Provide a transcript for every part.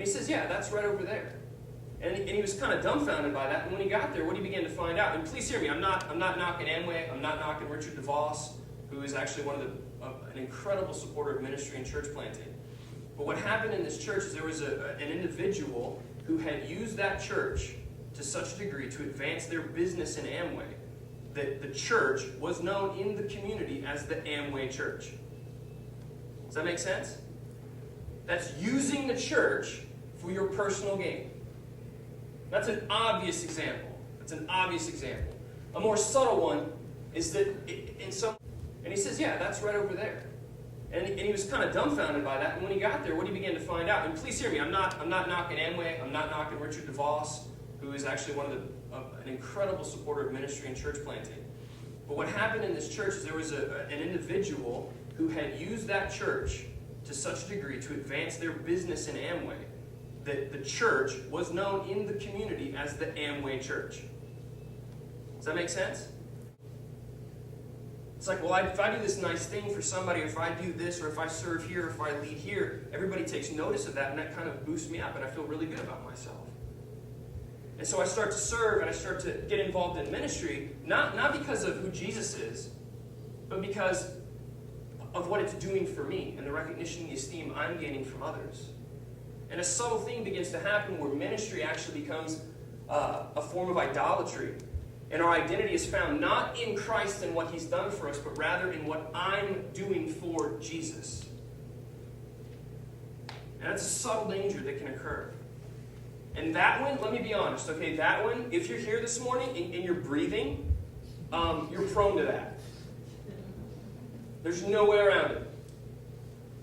And he says, yeah, that's right over there. And he was kind of dumbfounded by that. And when he got there, what he began to find out, and please hear me, I'm not knocking Amway, I'm not knocking Richard DeVos, who is actually an incredible supporter of ministry and church planting. But what happened in this church is there was an individual who had used that church to such a degree to advance their business in Amway that the church was known in the community as the Amway Church. Does that make sense? That's using the church for your personal gain. That's an obvious example. That's an obvious example. A more subtle one is that and he says, yeah, that's right over there. And he was kind of dumbfounded by that. And when he got there, what he began to find out, and please hear me, I'm not knocking Amway, I'm not knocking Richard DeVos, who is actually an incredible supporter of ministry and church planting. But what happened in this church is there was an individual who had used that church to such a degree to advance their business in Amway that the church was known in the community as the Amway Church. Does that make sense? It's like, well, if I do this nice thing for somebody, or if I do this, or if I serve here, or if I lead here, everybody takes notice of that, and that kind of boosts me up, and I feel really good about myself. And so I start to serve, and I start to get involved in ministry, not because of who Jesus is, but because of what it's doing for me, and the recognition and the esteem I'm gaining from others. And a subtle thing begins to happen where ministry actually becomes a form of idolatry. And our identity is found not in Christ and what he's done for us, but rather in what I'm doing for Jesus. And that's a subtle danger that can occur. And that one, let me be honest, okay, that one, if you're here this morning and you're breathing, you're prone to that. There's no way around it.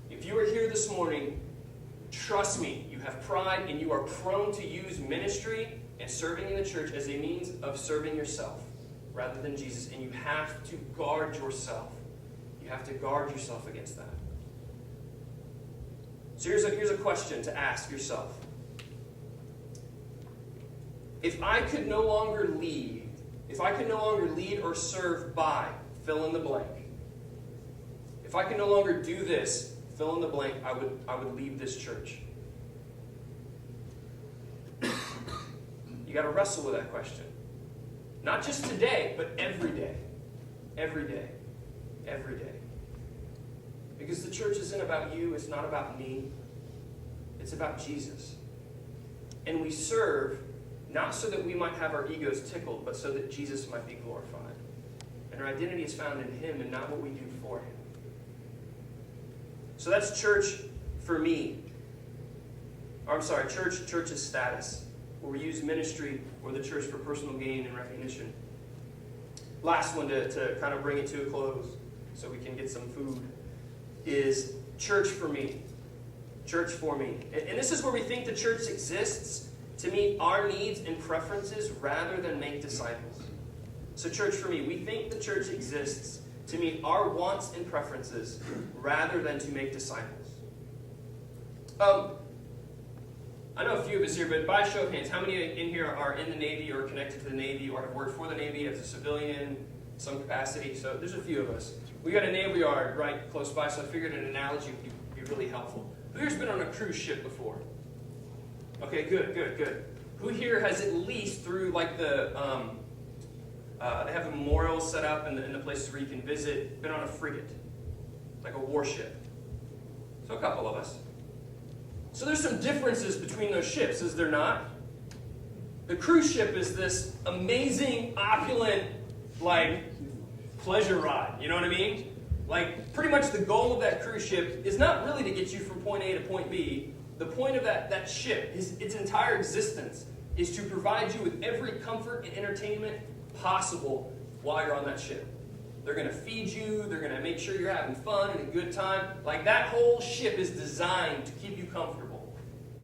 If you are here this morning, trust me, you have pride and you are prone to use ministry and serving in the church as a means of serving yourself rather than Jesus. And you have to guard yourself. You have to guard yourself against that. So here's a question to ask yourself. If I could no longer lead or serve by, fill in the blank. If I could no longer do this, fill in the blank, I would leave this church. You got to wrestle with that question. Not just today, but every day. Every day. Every day. Because the church isn't about you, it's not about me. It's about Jesus. And we serve not so that we might have our egos tickled, but so that Jesus might be glorified. And our identity is found in him and not what we do for him. So that's church for me. Church's status. Where we use ministry or the church for personal gain and recognition. Last one to kind of bring it to a close so we can get some food is church for me. Church for me. And this is where we think the church exists to meet our needs and preferences rather than make disciples. So church for me, we think the church exists to meet our wants and preferences rather than to make disciples. I know a few of us here, but by show of hands, how many in here are in the Navy or connected to the Navy or have worked for the Navy as a civilian in some capacity? So there's a few of us. We got a naval yard right close by, so I figured an analogy would be really helpful. Who here's been on a cruise ship before? Okay, good. Who here has at least through like the, they have memorials set up in the places where you can visit, been on a frigate, like a warship? So a couple of us. So there's some differences between those ships, is there not? The cruise ship is this amazing, opulent, like, pleasure ride. You know what I mean? Like, pretty much the goal of that cruise ship is not really to get you from point A to point B. The point of that ship, its entire existence, is to provide you with every comfort and entertainment possible while you're on that ship. They're going to feed you. They're going to make sure you're having fun and a good time. Like, that whole ship is designed to keep you comfortable.